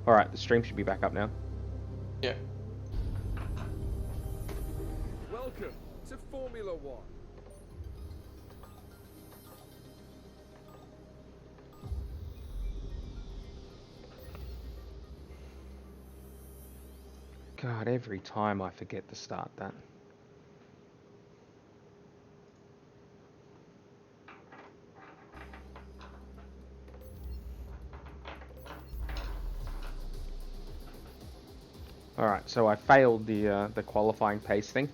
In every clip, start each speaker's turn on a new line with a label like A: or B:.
A: Alright, the stream should be back up now.
B: Yeah.
C: Welcome to Formula One.
A: God, every time I forget to start that. Alright, so I failed the qualifying pace thing.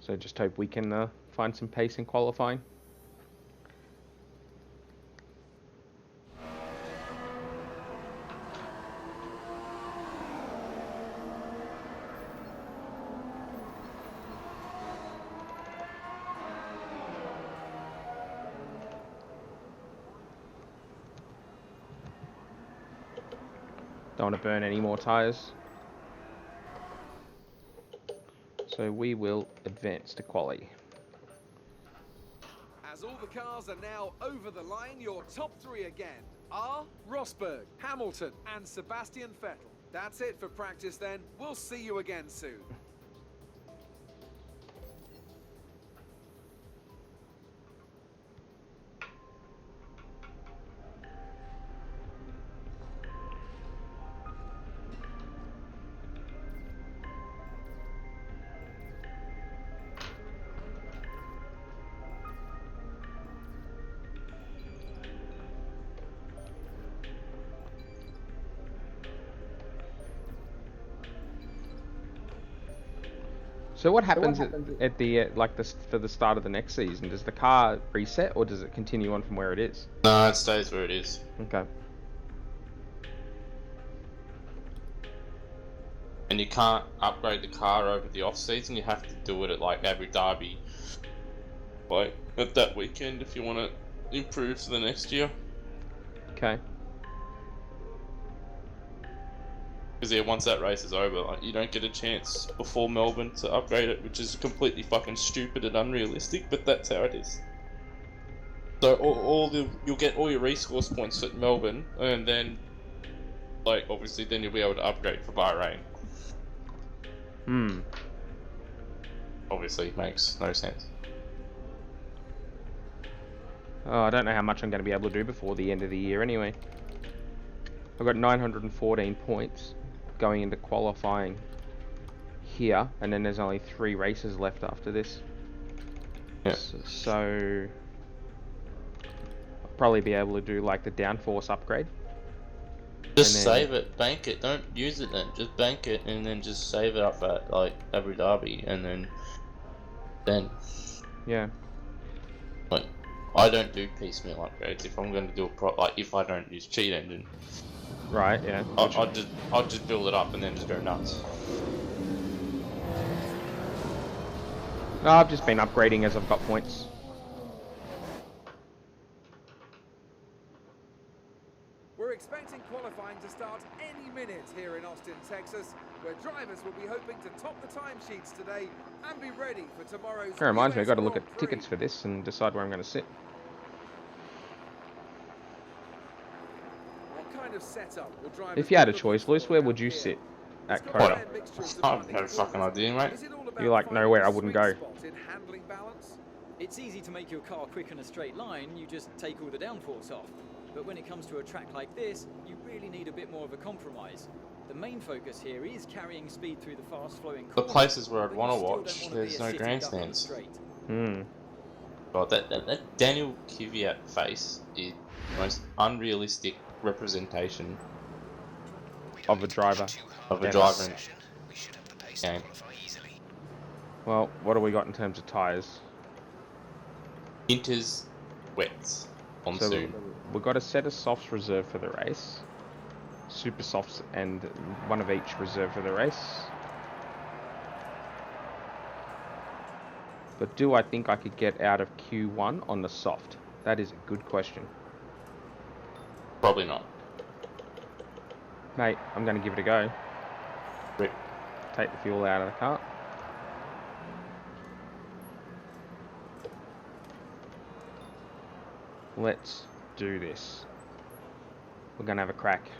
A: So just hope we can find some pace in qualifying. Don't want to burn any more tyres. So we will advance to quali.
C: As all the cars are now over the line, your top three again are Rosberg, Hamilton, and Sebastian Vettel. That's it for practice then. We'll see you again soon.
A: So what happens at the for the start of the next season? Does the car reset or does it continue on from where it is?
B: No, it stays where it is.
A: Okay.
B: And you can't upgrade the car over the off season. You have to do it at like Abu Dhabi, like at that weekend if you want to improve for the next year.
A: Okay.
B: Because yeah, once that race is over, like, you don't get a chance before Melbourne to upgrade it, which is completely fucking stupid and unrealistic, but that's how it is. So you'll get all your resource points at Melbourne, and then, like, obviously then you'll be able to upgrade for Bahrain. Obviously, makes no sense.
A: Oh, I don't know how much I'm going to be able to do before the end of the year anyway. I've got 914 points going into qualifying here, and then there's only 3 races left after this.
B: Yeah.
A: So I'll probably be able to do like the downforce upgrade.
B: Just save it, bank it, don't use it then, just bank it and then just save it up at like Abu Dhabi and then
A: yeah.
B: Like, I don't do piecemeal upgrades. If I'm going to do like if I don't use cheat engine,
A: right? Yeah.
B: I'll just build it up and then just go nuts.
A: No, I've just been upgrading as I've got points.
C: We're expecting qualifying to start any minute here in Austin, Texas, where drivers will be hoping to top the timesheets today and be ready for tomorrow's.
A: That reminds me, I've got to look
C: Grand
A: at
C: Prix.
A: tickets for this and decide where I'm going to sit.
C: What kind of setup will drivers
A: If you had a
C: be
A: choice,
C: looking
A: Luce,
C: for
A: where would
C: down
A: you
C: here?
A: sit at
C: It's got
A: Coda?
C: rare mixtures of
B: I have
C: running
B: no fucking
C: forwards.
B: idea, mate.
C: Is it all about
A: You're like,
C: finding
A: nowhere,
C: the
A: I wouldn't
C: sweet
A: go.
C: spot in handling balance?
D: It's easy to make your car quick in a straight line, you just take all the downforce off. But when it comes to a track like this, you really need a bit more of a compromise. The main focus here is carrying speed through the fast-flowing
B: The
D: corners,
B: places where I'd
D: but
B: want
D: you
B: to
D: still
B: watch,
D: don't wanna
B: there's
D: be a
B: no
D: sitting duck on the
B: grandstands.
D: straight.
B: God, that Daniel Kvyat face is the most unrealistic representation
A: Of a driver.
B: of a
A: Yeah.
B: driver in game.
A: Well, what do we got in terms of tyres?
B: Winters, wets,
A: So
B: monsoon.
A: we've got a set of softs reserved for the race. Super softs and one of each reserved for the race. But do I think I could get out of Q1 on the soft? That is a good question.
B: Probably not.
A: Mate, I'm going to give it a go.
B: Rick.
A: Take the fuel out of the car. Let's do this. We're going to have a crack.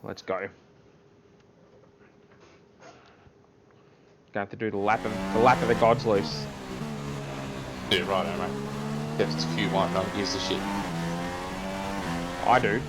A: Let's go. Going to have to do the lap of the gods loose.
B: Yeah, right, mate. If it's Q1, no one gives a shit.
A: I do.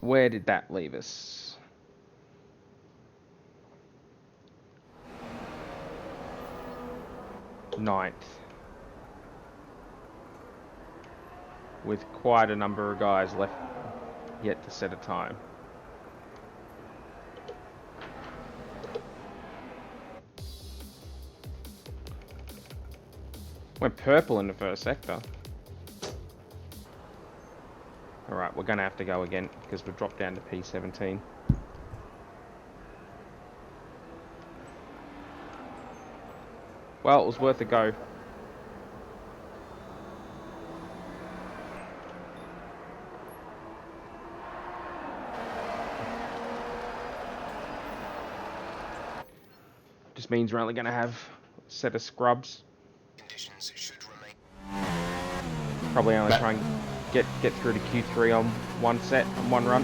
A: Where did that leave us? Ninth. With quite a number of guys left yet to set a time. Went purple in the first sector. Alright, we're going to have to go again because we've dropped down to P17. Well, it was worth a go. Just means we're only going to have a set of scrubs.
E: Conditions should remain.
A: Probably only try and get through to Q3 on one set, on one run.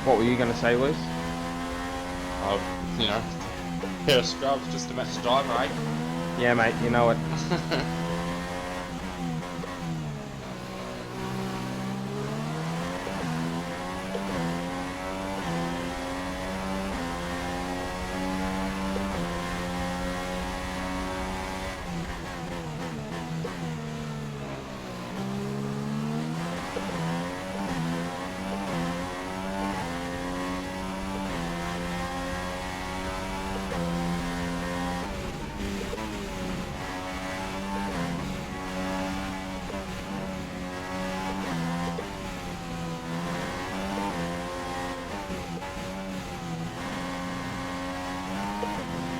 A: What were you going to say, Luce?
B: You know, pair of scrubs just to match the driver, eh?
A: Yeah, mate, you know it.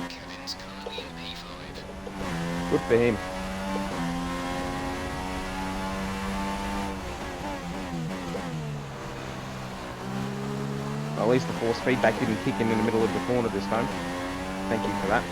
E: Kevin's currently in P5.
A: Good for him. at least the force feedback didn't kick in the middle of the corner this time. Thank you for that.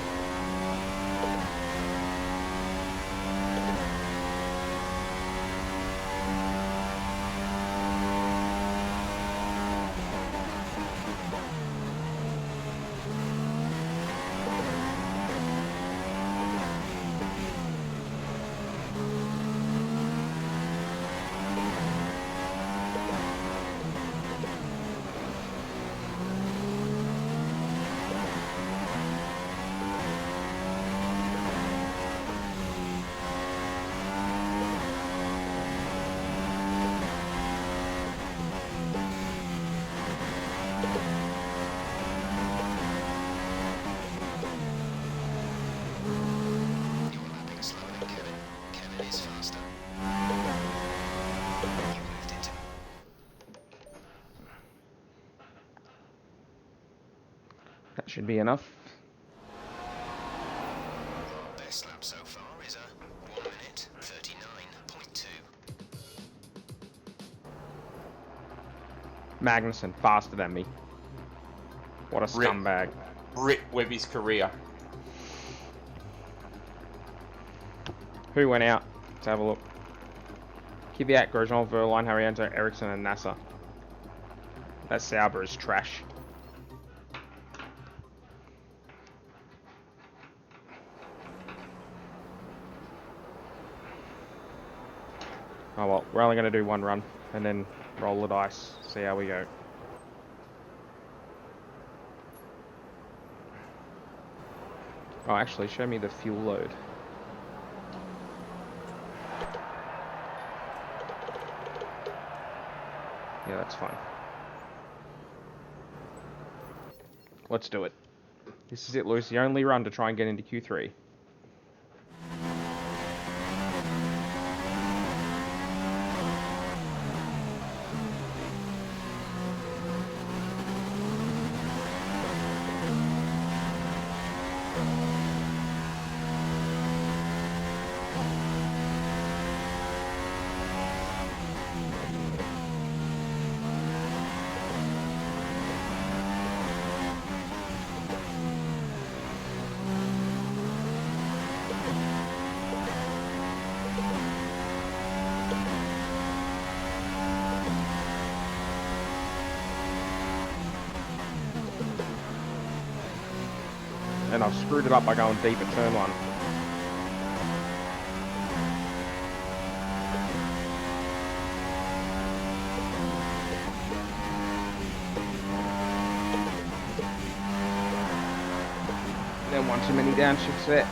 E: You're lapping slower than Kevin. Kevin is faster. You moved into
A: That should be enough.
E: your best lap so far is a 1 minute 39.2.
A: Magnussen faster than me. What a
B: Rip.
A: scumbag.
B: Rip Webby's career.
A: Who went out? Let's have a look. Kvyat, Grosjean, Verline, Harriento, Ericsson, and Nasser. That Sauber is trash. Oh well, we're only going to do one run and then roll the dice, see how we go. Oh, actually, show me the fuel load. Yeah, that's fine. Let's do it. This is it, Lewis. The only run to try and get into Q3. And I've screwed it up by going deep at turn one. Then one too many downshifts there.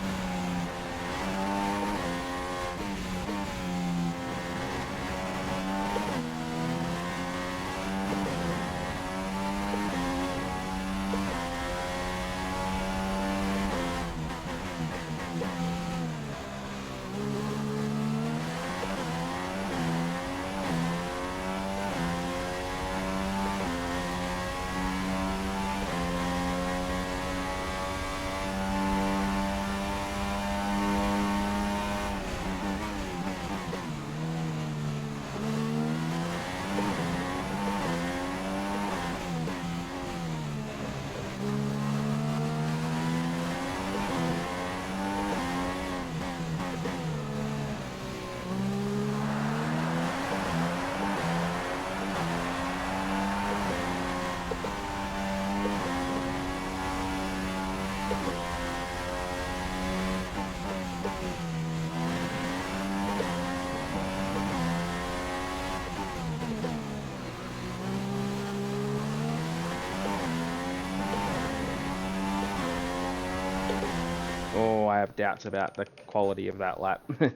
A: Oh, I have doubts about the quality of that lap to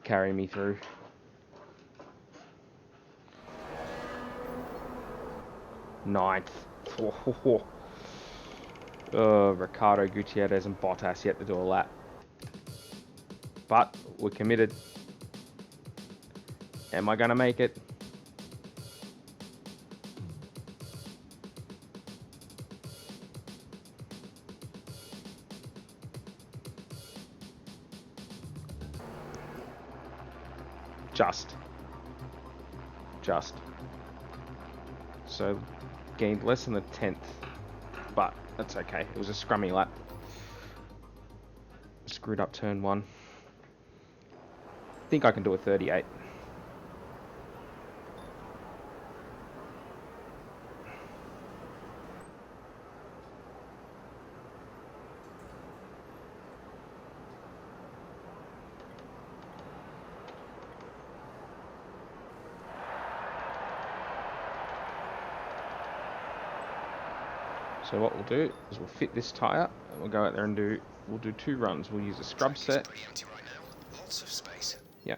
A: carry me through. Ninth. Ricardo, Gutierrez and Bottas yet to do a lap. But we're committed. Am I going to make it? Just. So gained less than a tenth, but that's okay. It was a scrummy lap. Screwed up turn 1. Think I can do a 38. So what we'll do is we'll fit this tyre and we'll go out there and we'll do 2 runs. We'll use a scrub set.
E: Pretty empty right now. Lots of space.
A: Yeah.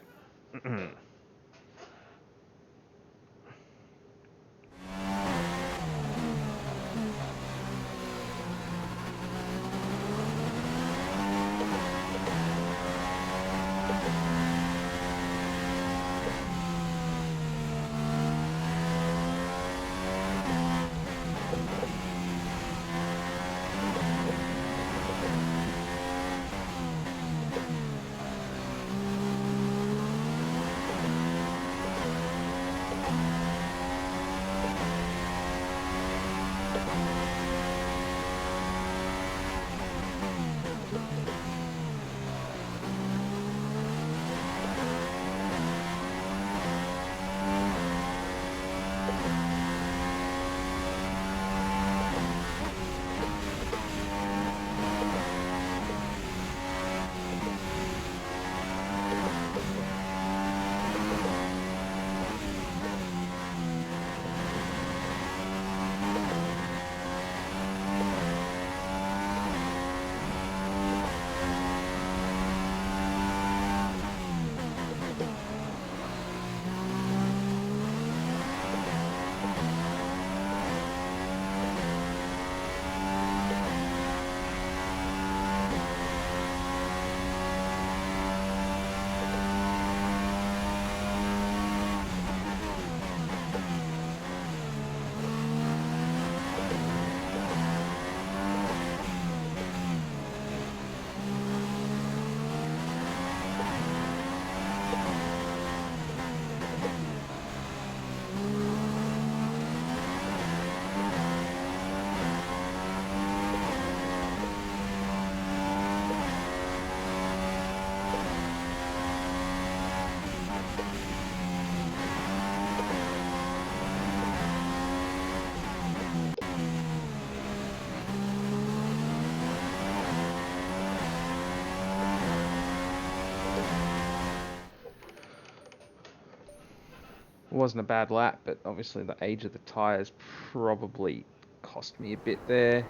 A: It wasn't a bad lap, but obviously the age of the tyres probably cost me a bit there.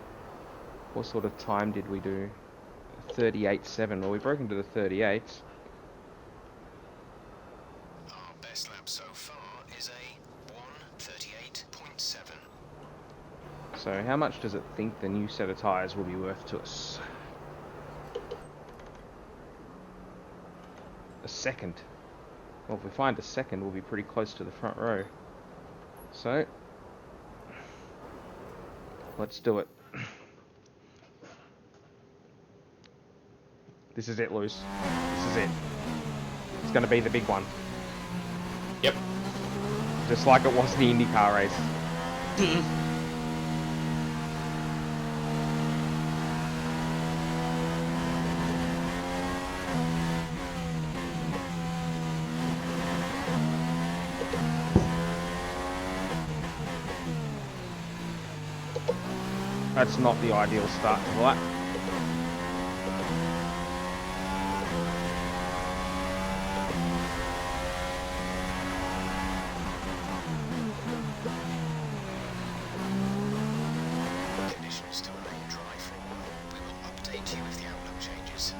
A: What sort of time did we do? 38.7. Well, we broke into the 38s.
E: Our best lap so far is a 1:38.7.
A: So how much does it think the new set of tyres will be worth to us? A second. Well, if we find a second, we'll be pretty close to the front row. So, let's do it. This is it, Luce. This is it. It's going to be the big one.
B: Yep.
A: Just like it was the IndyCar race. That's not the ideal start to the lap.
E: Conditions to remain dry for a while. We will update you if the outlook changes.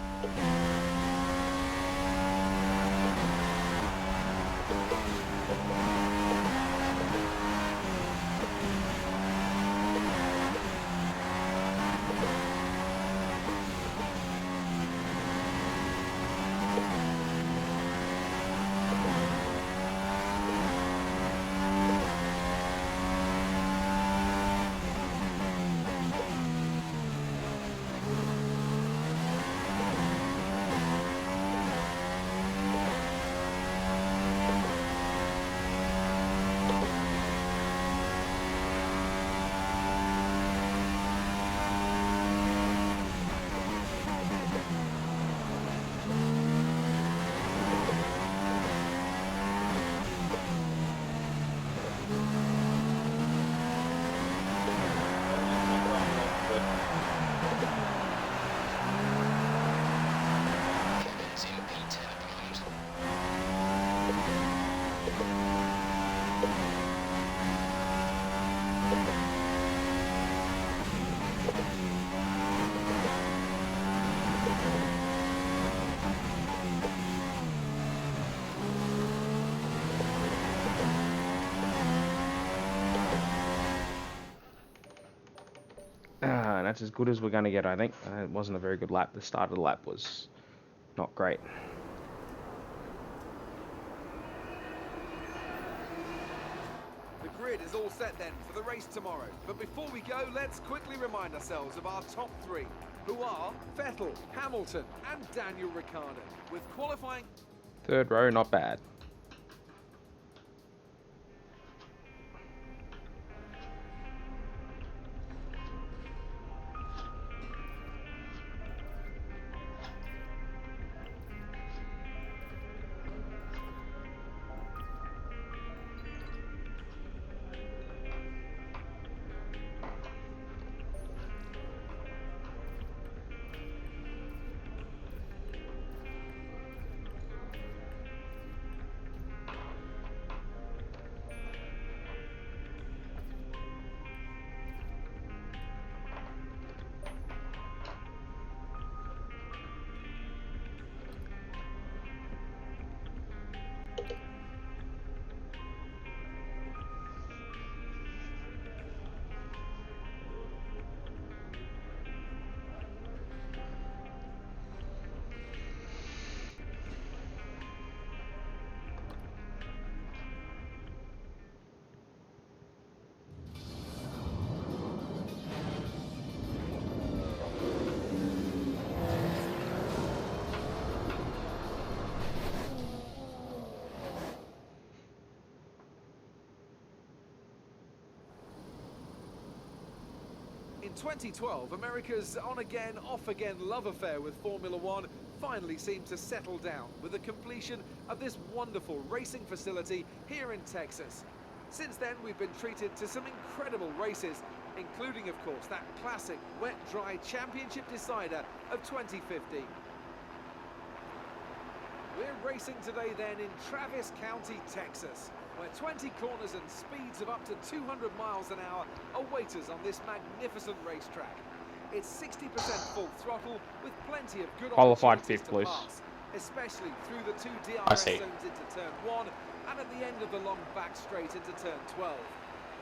A: that's as good as we're going to get, I think. It wasn't a very good lap. The start of the lap was not great.
C: The grid is all set then for the race tomorrow. But before we go, let's quickly remind ourselves of our top three, who are Vettel, Hamilton, and Daniel Ricciardo. With qualifying...
A: Third row, not bad.
C: In 2012, America's on-again, off-again love affair with Formula One finally seemed to settle down with the completion of this wonderful racing facility here in Texas. Since then, we've been treated to some incredible races, including, of course, that classic wet-dry championship decider of 2015. We're racing today then in Travis County, Texas, where 20 corners and speeds of up to 200 miles an hour await us on this magnificent racetrack. It's 60% full throttle with plenty of good
A: Qualified
C: opportunities
A: fifth
C: to
A: place.
C: pass, especially through the two
B: I
C: DRS
B: see.
C: zones into turn 1 and at the end of the long back straight into turn 12.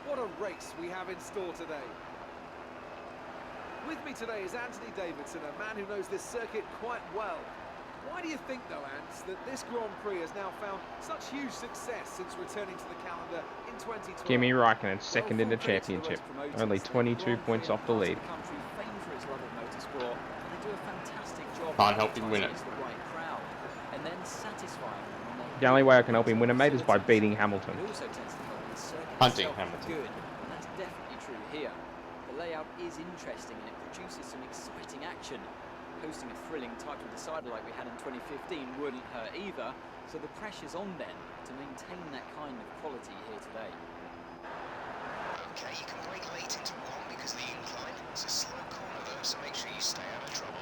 C: What a race we have in store today. With me today is Anthony Davidson, a man who knows this circuit quite well. Why do you think, though, Ants, that this Grand Prix has now found such huge success since returning to the calendar in 2012?
A: Kimi Raikkonen second in the
D: Well, full credit to the
A: championship.
D: race promoters.
A: Only
D: The
A: 22
D: Grand
A: points
D: Prix
A: off the
D: are part
A: lead.
D: of the country famed for its love of motorsport, and they do a fantastic job
B: Can't help him win it.
D: advertising the right crowd, and then satisfying them when they
A: The only way I can help him win a mate is by beating Hamilton.
D: It also tends to help the circuit
B: Hunting
D: itself
B: Hamilton.
D: good, and that's definitely true here. The layout is interesting and it produces some exciting action. Hosting a thrilling title decider like we had in 2015 wouldn't hurt either, so the pressure's on then to maintain that kind of quality here today.
E: Okay, you can brake late into one because of the incline. It's a slow corner though, so make sure you stay out of trouble.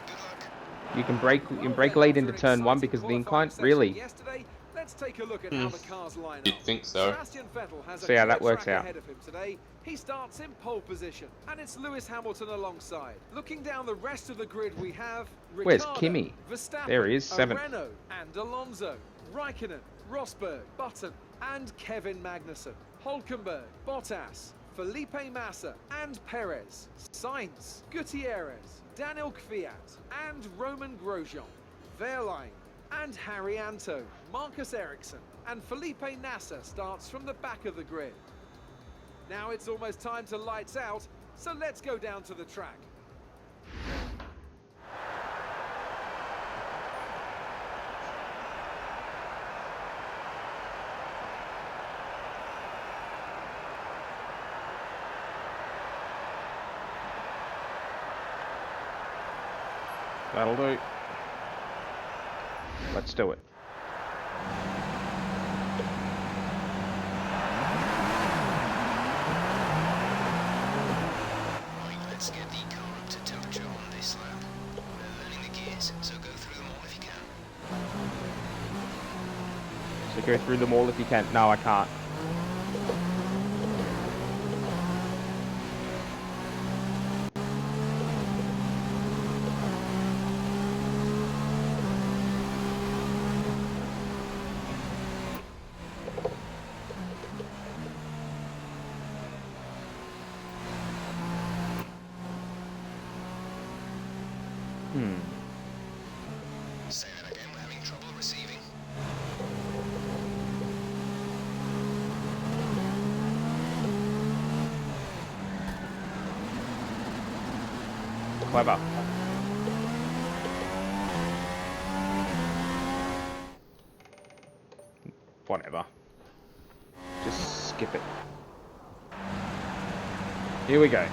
E: Good luck.
A: You can brake late into turn 1 because of the incline? Really?
C: Yesterday, let's take a look at how the cars line up.
B: You'd think so.
C: Sebastian Vettel has a
A: See how that
C: clear
A: works
C: track
A: out.
C: ahead of him today. He starts in pole position, and it's Lewis Hamilton alongside. Looking down the rest of the grid, we have
A: Where's
C: Ricciardo,
A: Kimi?
C: Verstappen,
A: There he is, seventh.
C: Renault and Alonso, Raikkonen, Rosberg, Button, and Kevin Magnussen, Hülkenberg, Bottas, Felipe Massa and Perez, Sainz, Gutierrez, Daniel Kvyat and Roman Grosjean, Wehrlein and Harry Anto, Marcus Ericsson and Felipe Nasser starts from the back of the grid. Now it's almost time to lights out, so let's go down to the track.
A: That'll do. Let's do it.
E: Right, let's get the car up to temperature on this lap. We're learning the gears, so go through them all if you can.
A: So go through them all if you can. No, I can't. clever. Whatever. Just skip it. Here we go.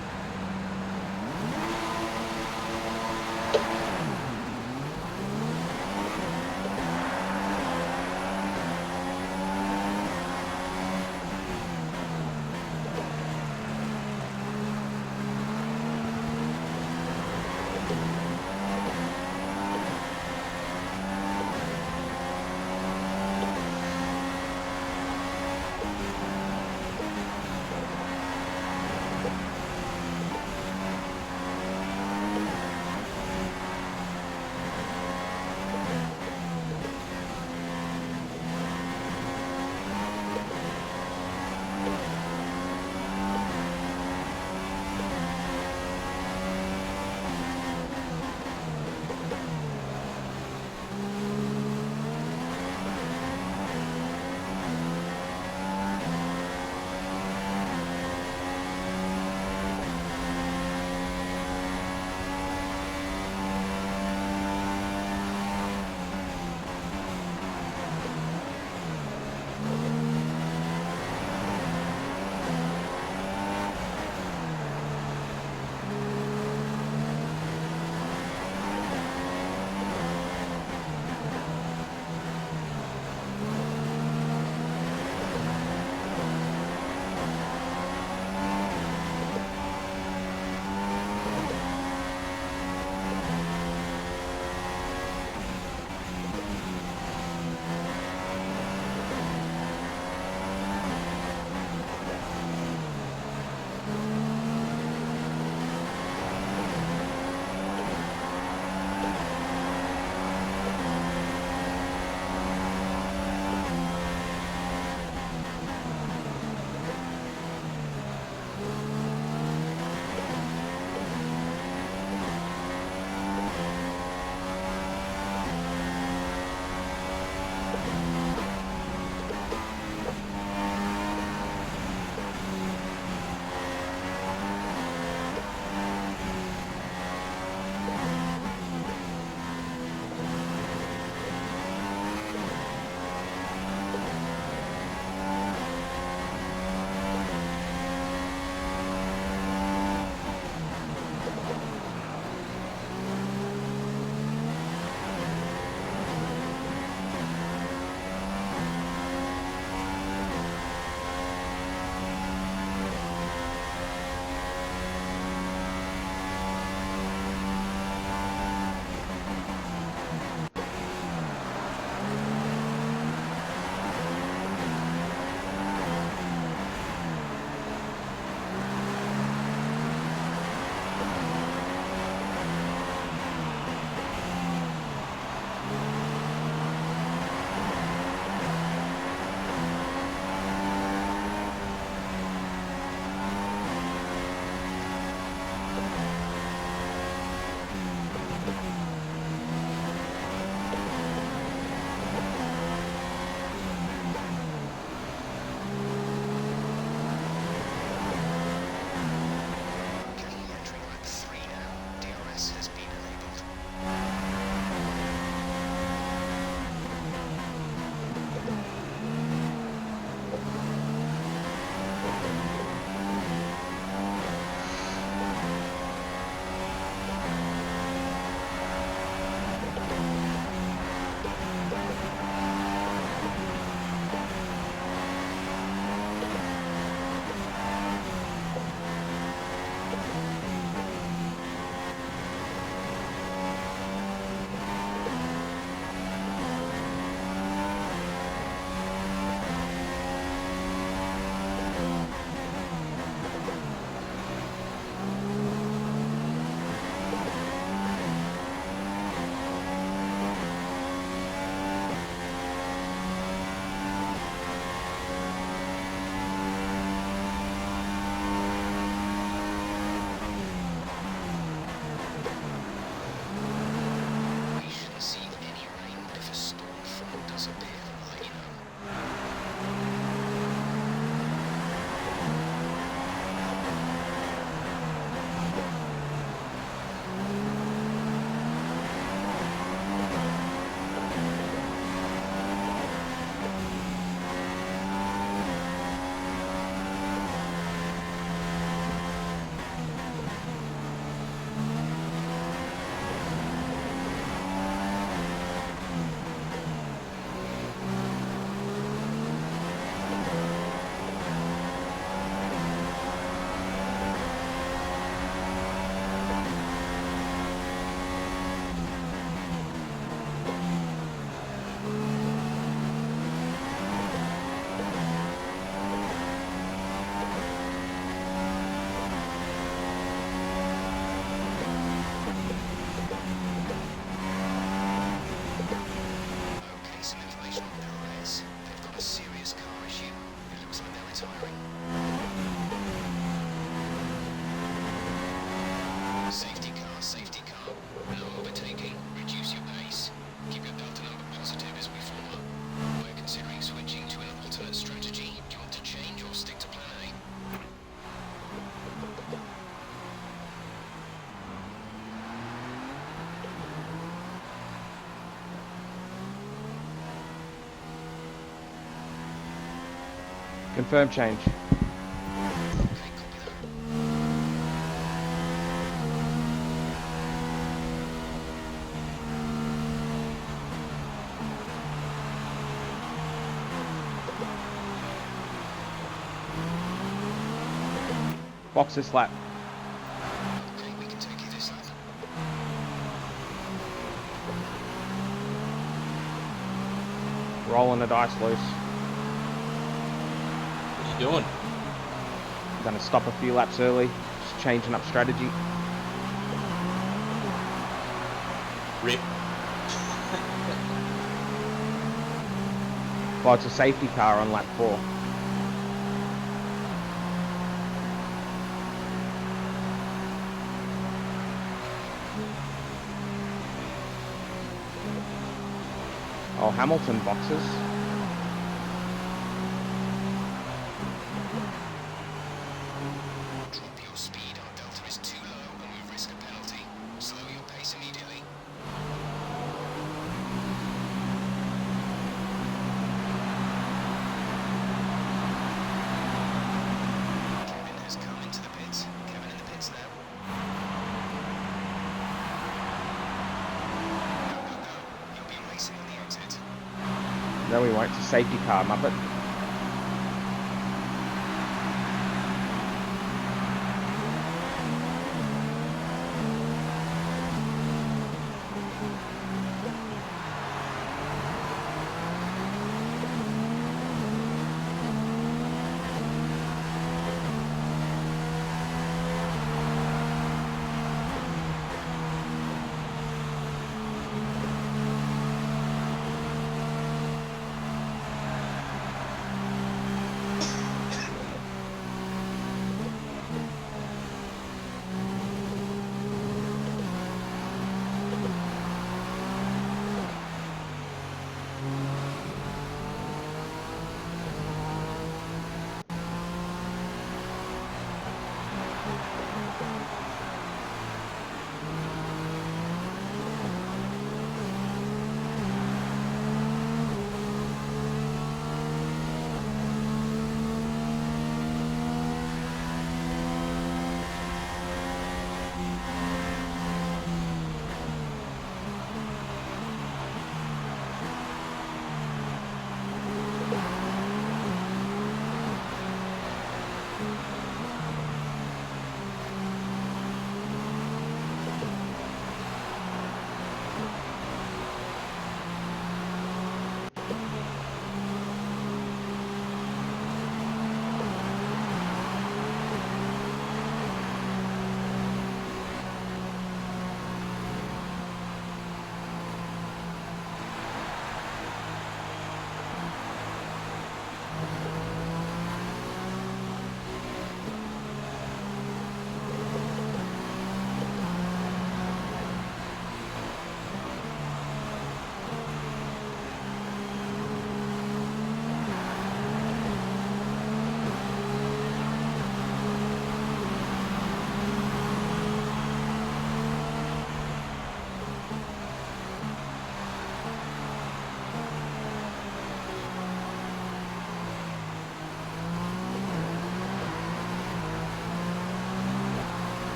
E: tiring. Safety car. No overtaking. Reduce your pace. Keep your delta number positive as we form up. We're considering switching to an alternate strategy. Do you want to change or stick to plan A?
A: Confirm change.
E: Okay, copy that.
A: Box this lap.
E: Okay, we can take you this lap.
A: Rolling the dice loose.
B: What are you doing?
A: Gonna stop a few laps early. Just changing up strategy.
B: Rip.
A: Well, it's a safety car on lap 4. Oh, Hamilton boxes.
E: Drop your speed. Our delta is too low and we risk a penalty. Slow your pace immediately. Kevin has come into the pits. Kevin in the pits now. Go, go, go. You'll be racing on the exit.
A: No, we won't. It's a safety car, Muppet.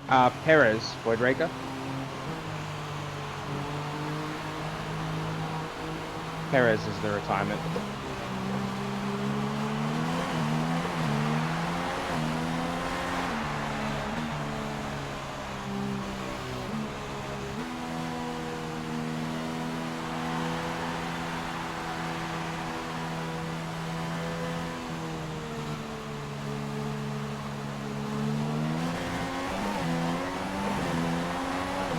A: Perez, Void Raker. Perez is the retirement.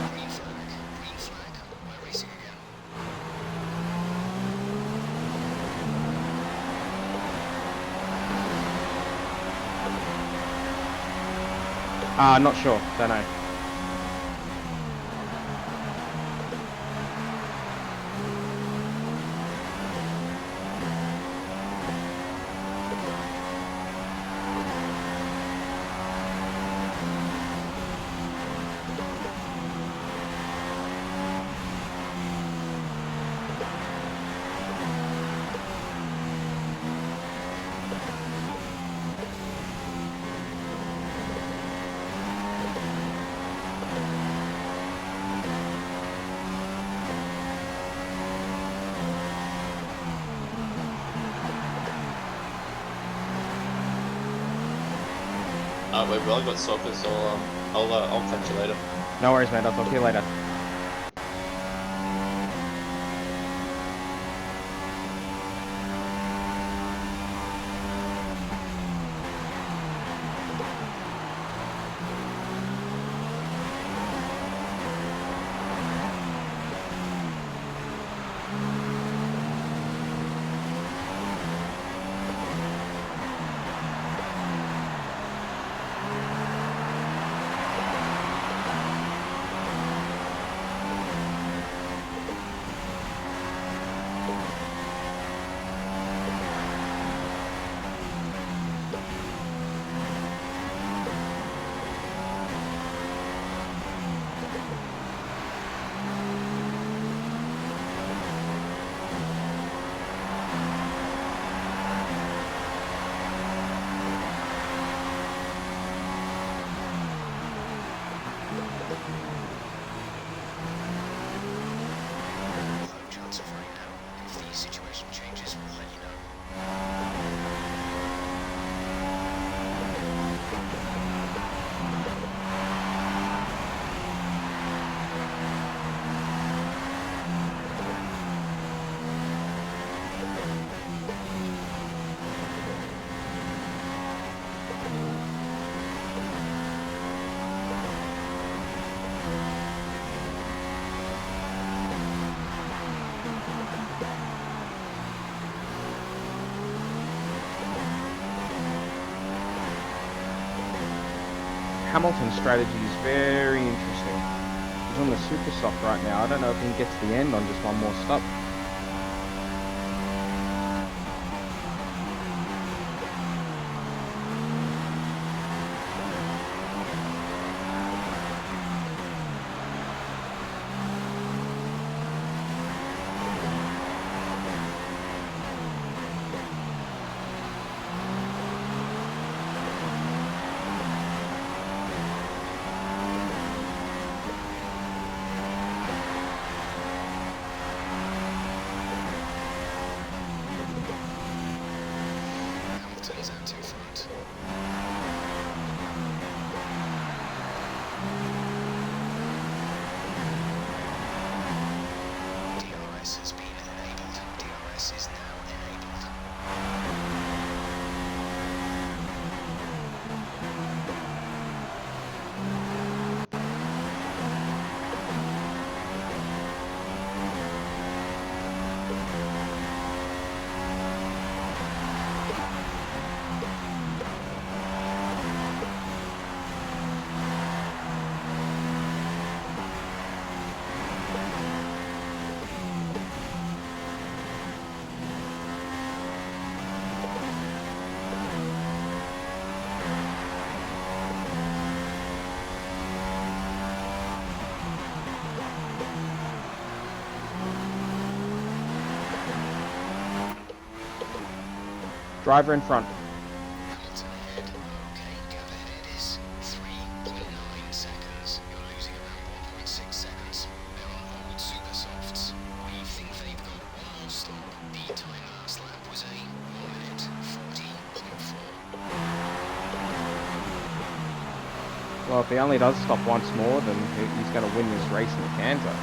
E: Green flag, we're racing again.
A: Not sure. Don't know.
B: Wait, bro, I got soccer, so I'll catch you later.
A: No worries, man. I'll talk to you later.
E: Low chance of rain now. If the situation changes, we'll let you know.
A: Hamilton's strategy is very interesting. He's on the super soft right now. I don't know if he can get to the end on just one more stop.
E: Hamilton is out in front. DRS has been enabled. DRS is now enabled.
A: Driver in front.
E: Hamilton ahead. Okay, gap ahead is 3.9 seconds.
A: Well, if he only does stop once more, then he's going to win this race in the canter.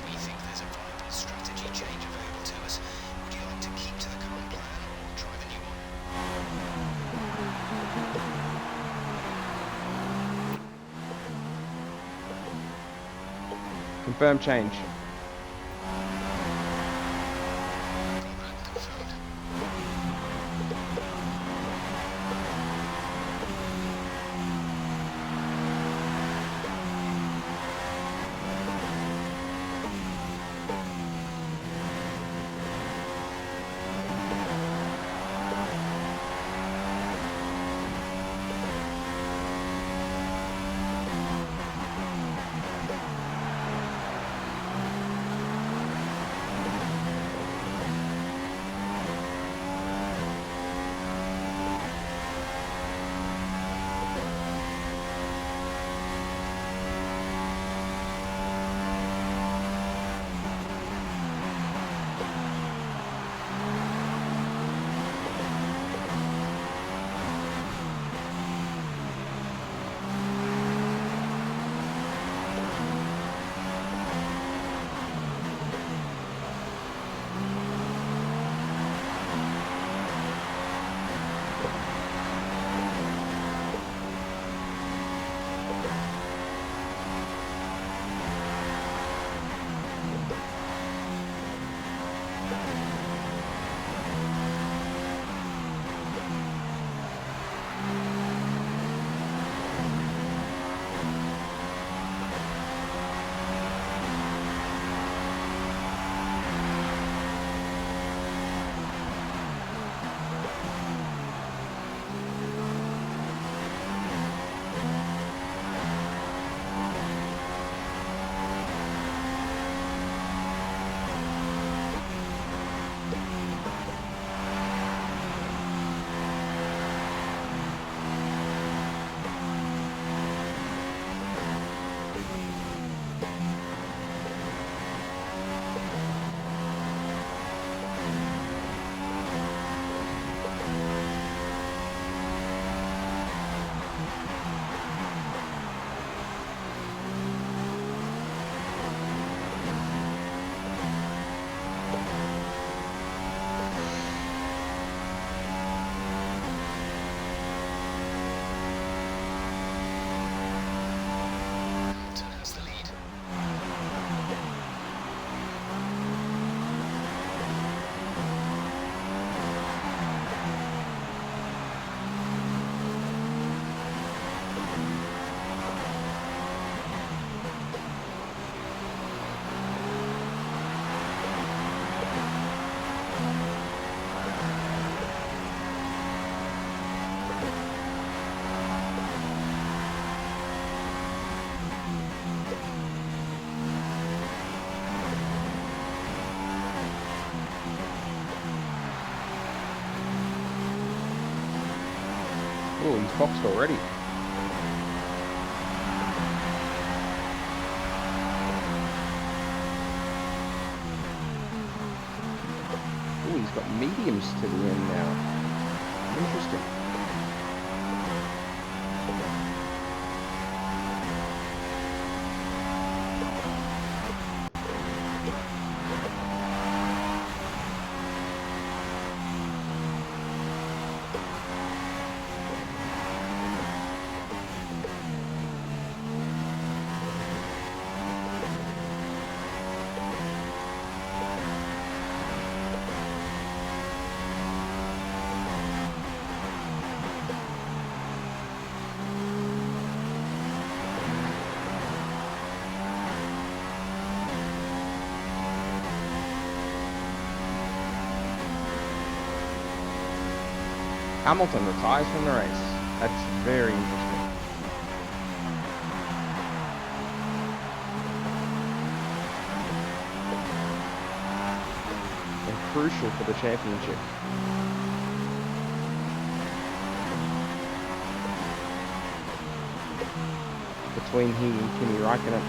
E: We think there's a viable strategy change available to us. Would you like to keep to the current plan or try the new one?
A: Confirm change.
E: Program confirmed. Hamilton has the lead.
A: Oh, he's boxed already. Oh, he's got mediums to the end now. Interesting. Hamilton retires from the race. That's very interesting. crucial for the championship. Between he and Kimi Raikkonen.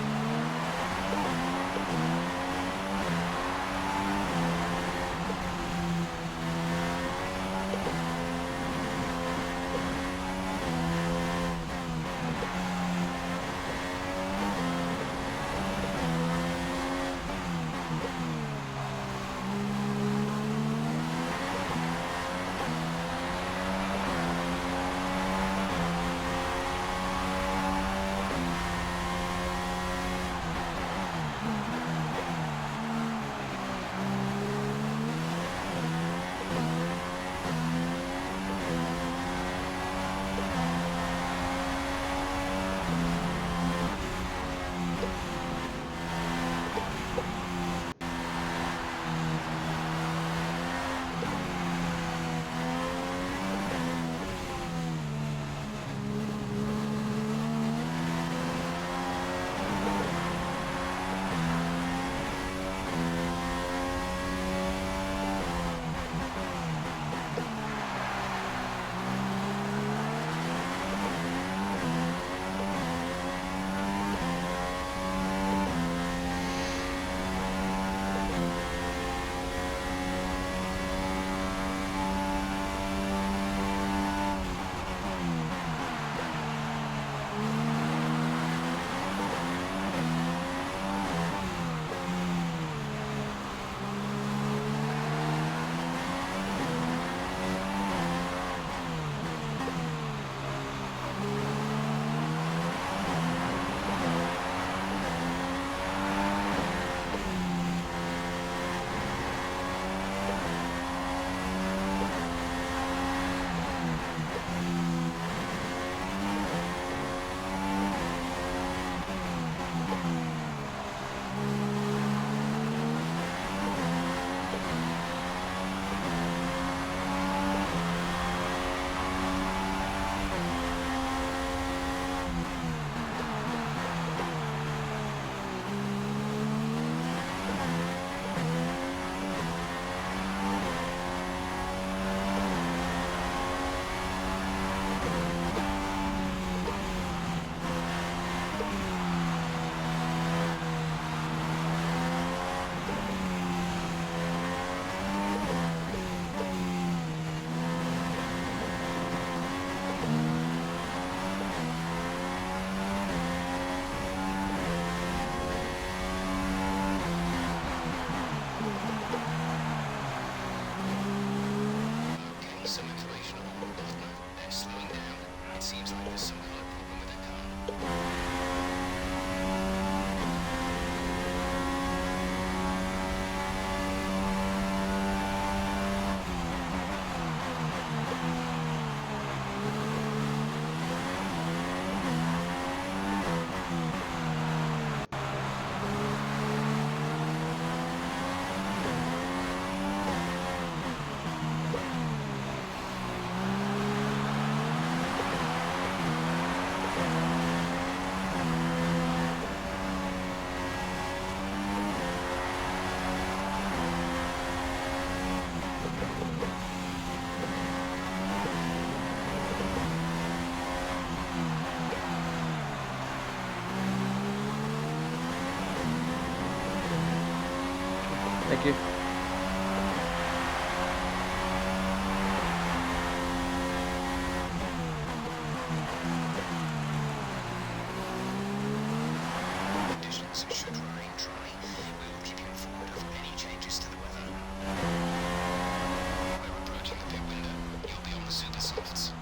E: Some information on one button. They're slowing down. It seems like there's some kind of problem with their car.
A: Thank you.
E: Conditions should remain dry. We will keep you informed of any changes to the weather. We're approaching the pit window. You'll be on the super softs.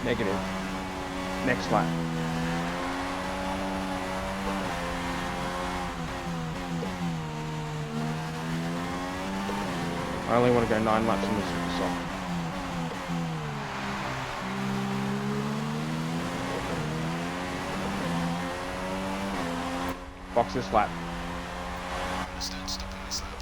A: Negative. Next lap. I only want to go 9 laps in the super soft. Box this lap.
E: Understand stopping this lap.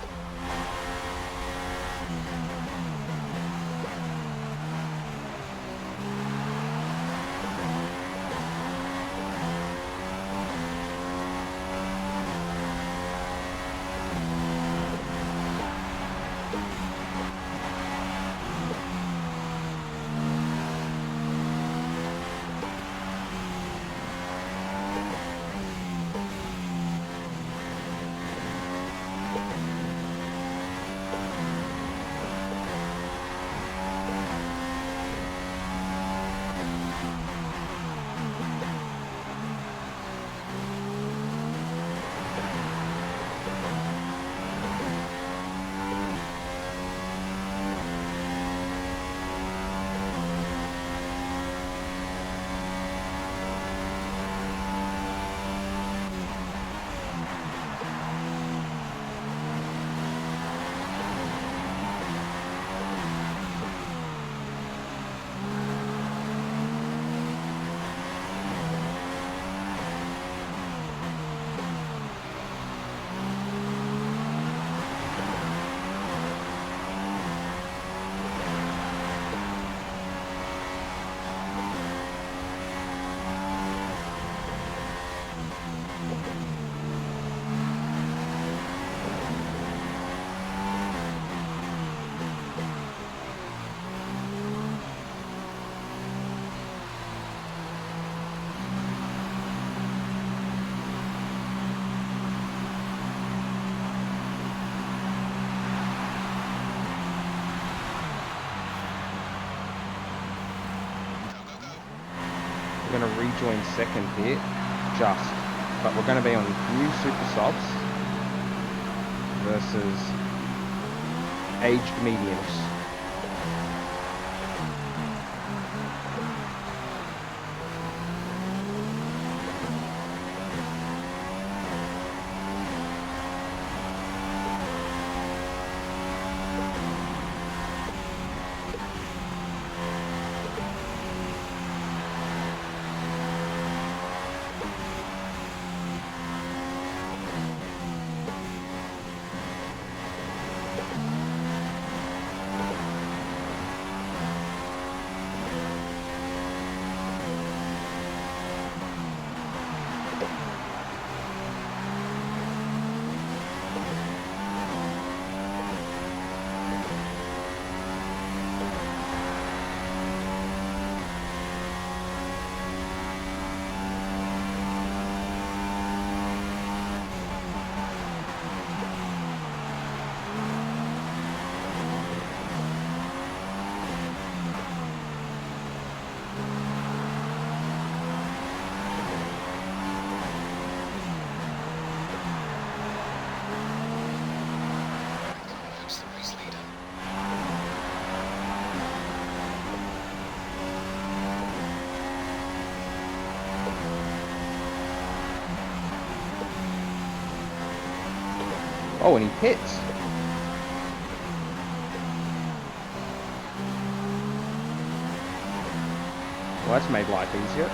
A: We're going to rejoin second here, but we're going to be on new super subs versus aged mediums.
E: Who's the race leader?
A: Oh, and he hits. Well, that's made life easier.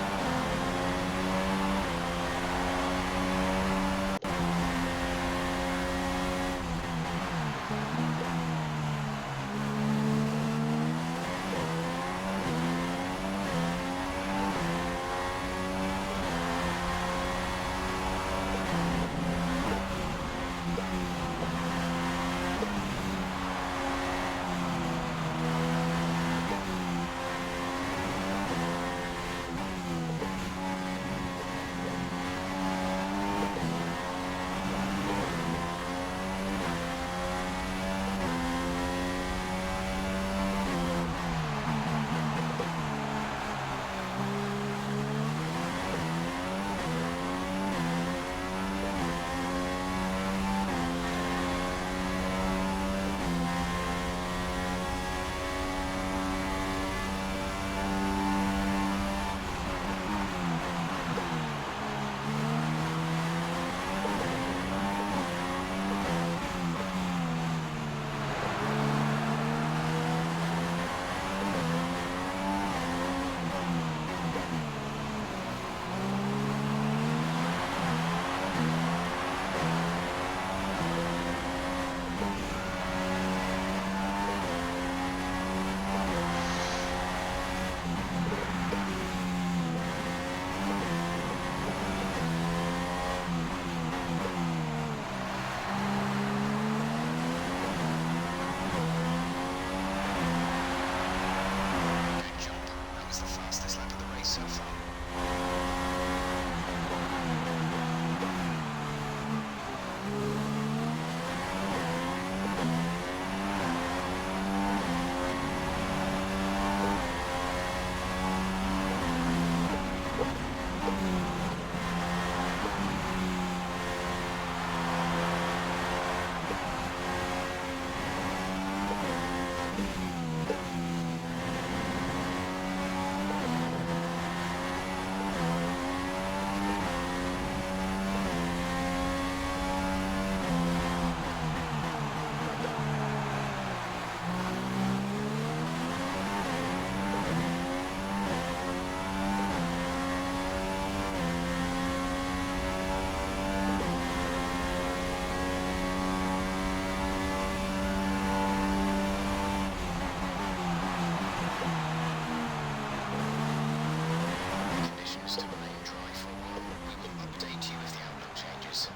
E: conditions to remain dry for a while. We will update you if the outlook changes.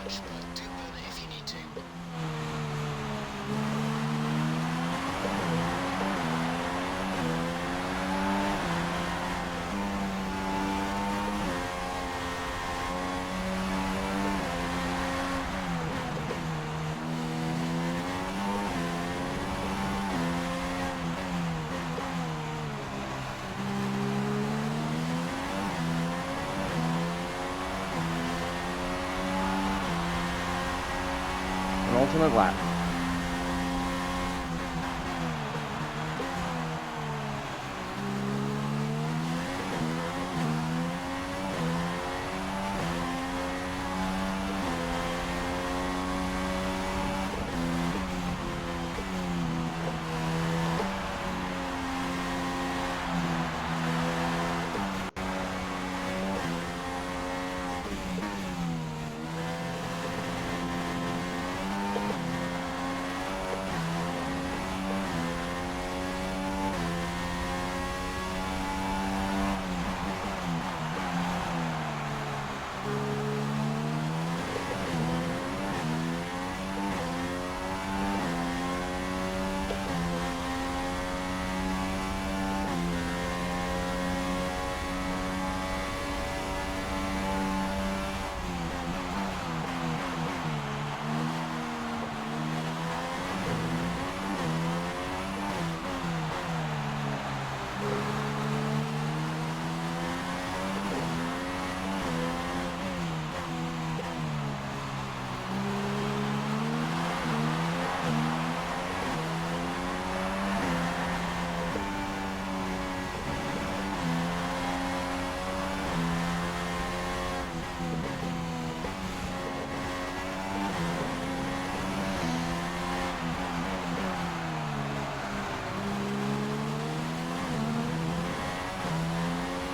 E: much, but do burn it if you need to.
A: An ultimate lap.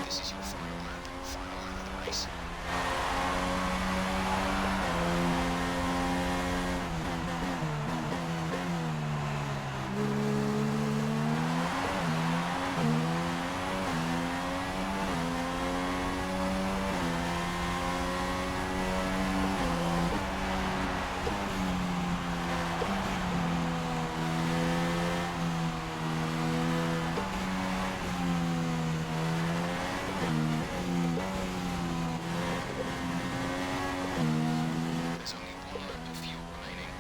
E: This is your final lap of the race. There's only one lap of fuel remaining.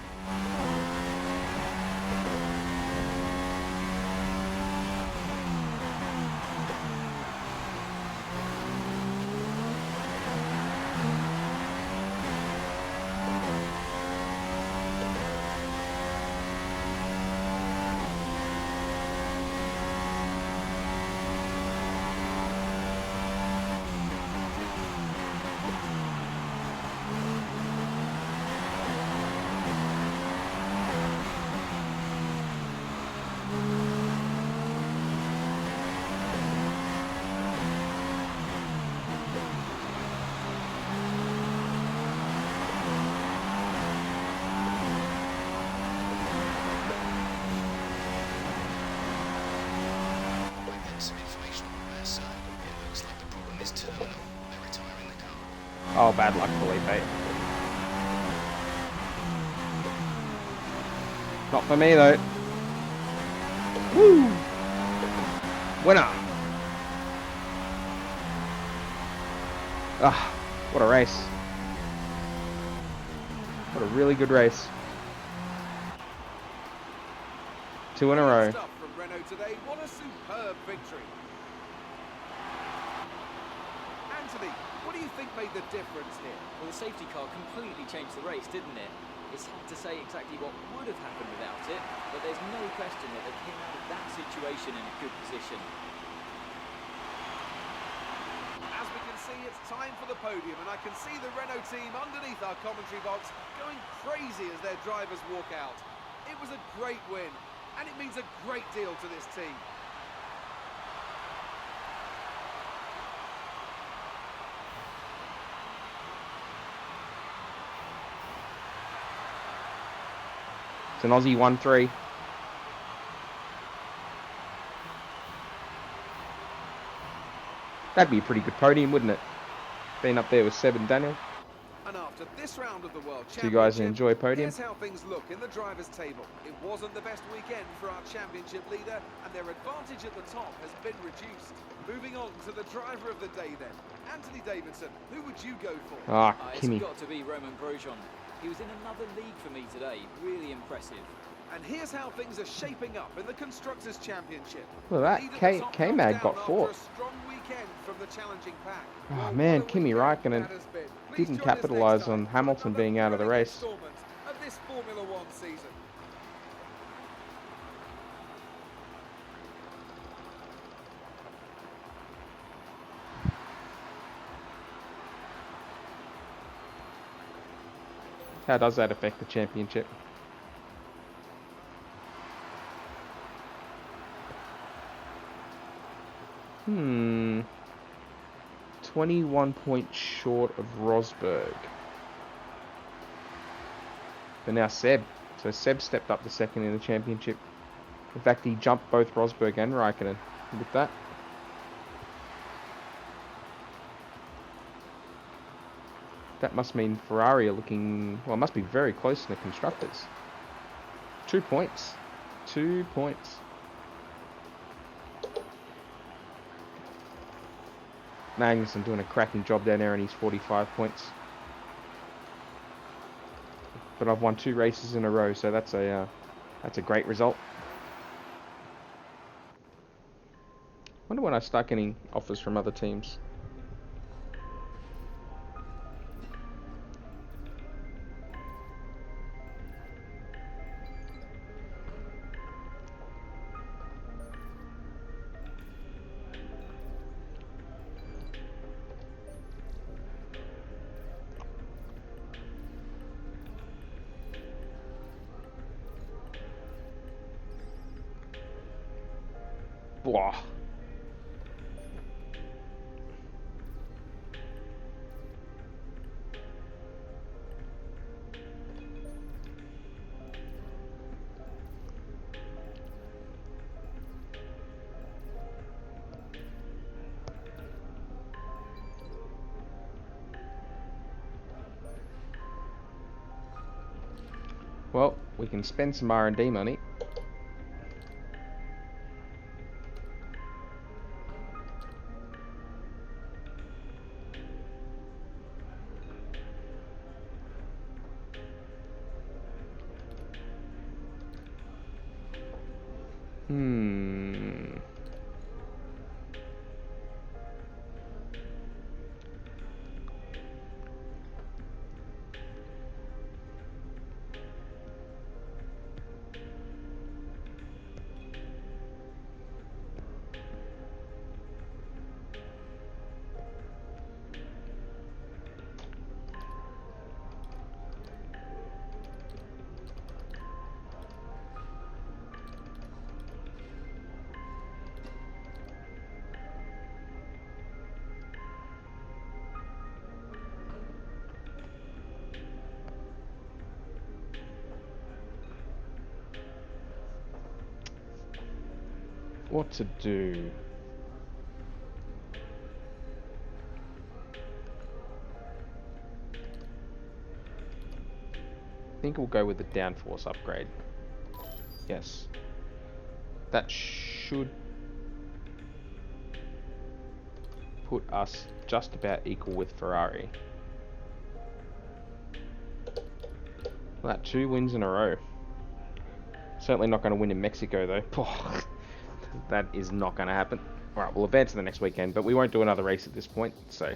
E: I get some information on that, sir. It looks like the problem is terminal. They're retiring the car.
A: Oh, bad luck, Felipe. Not for me, though. Woo! Winner! Ah, what a race. What a really good race. 2 in a row.
C: Stuff from Renault today. What a superb victory. Anthony, what do you think made the difference here?
D: Well, the safety car completely changed the race, didn't it? It's hard to say exactly what would have happened without it, but there's no question that they came out of that situation in a good position.
C: As we can see, it's time for the podium, and I can see the Renault team underneath our commentary box going crazy as their drivers walk out. It was a great win, and it means a great deal to this team.
A: It's an Aussie 1-3. That'd be a pretty good podium, wouldn't it? Being up there with Seb and Daniel.
C: And after after this round of the World
A: So you guys
C: Championship,
A: enjoy podium?
C: here's how things look in the drivers' table. It wasn't the best weekend for our championship leader, and their advantage at the top has been reduced. Moving on to the driver of the day then. Anthony Davidson, who would you go for?
A: Ah,
D: It's
A: Kimi.
D: got to be Roman Grosjean. He was in another league for me today. Really impressive.
C: And here's how things are shaping up in the Constructors' Championship.
A: Look at
C: Lead
A: that.
C: at
A: K
C: the top
A: K-Mag
C: comes
A: got
C: down
A: fourth.
C: after a strong weekend from the challenging pack.
A: Oh
C: Well,
A: man,
C: what a
A: Kimi
C: weekend
A: Raikkonen
C: that has been. Please
A: didn't
C: join us next
A: capitalise
C: time
A: on
C: for
A: Hamilton
C: another
A: being out of the
C: thrilling
A: race.
C: installment of this Formula One season.
A: How does that affect the championship? Hmm. 21 points short of Rosberg. But now Seb. So Seb stepped up to second in the championship. In fact, he jumped both Rosberg and Raikkonen with that. That must mean Ferrari are looking... Well, it must be very close in the Constructors. 2 points. 2 points. Magnussen doing a cracking job down there and he's 45 points. But I've won 2 races in a row, so that's a great result. Wonder when I start getting offers from other teams. Blah. Well, we can spend some R&D money. What to do? I think we'll go with the downforce upgrade. Yes. That should put us just about equal with Ferrari. Well, that 2 wins in a row. Certainly not going to win in Mexico though. That is not going to happen. Alright, we'll advance to the next weekend, but we won't do another race at this point, so...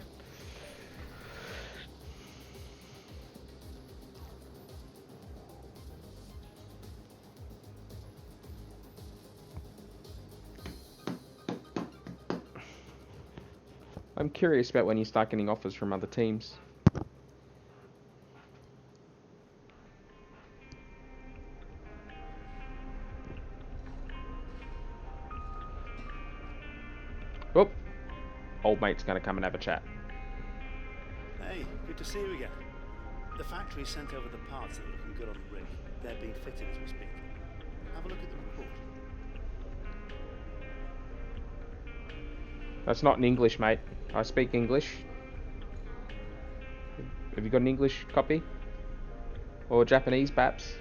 A: I'm curious about when you start getting offers from other teams. Oh, old mate's going to come and have a chat.
F: Hey, good to see you again. The factory sent over the parts that are looking good on the rig. They're being fitted as we speak. Have a look at the report.
A: That's not in English, mate. I speak English. Have you got an English copy? Or Japanese, perhaps?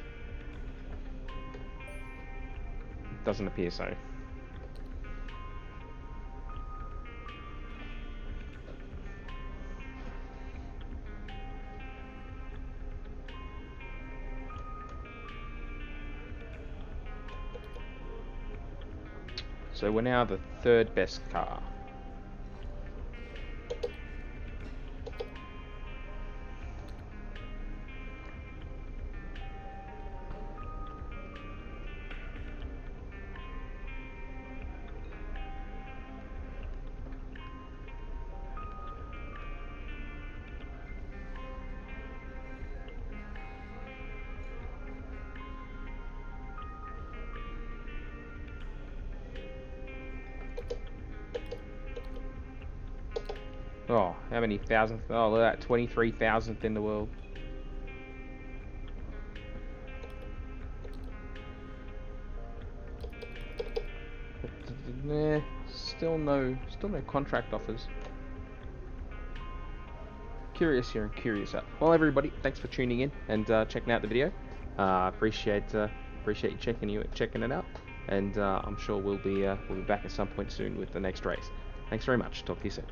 A: Doesn't appear so. So we're now the third best car. Oh, how many thousandth? Oh, look at that, 23,000th in the world. Nah, still no contract offers. Curious here and curious out. Well, everybody, thanks for tuning in and checking out the video. Appreciate you checking it out, and I'm sure we'll be back at some point soon with the next race. Thanks very much. Talk to you soon.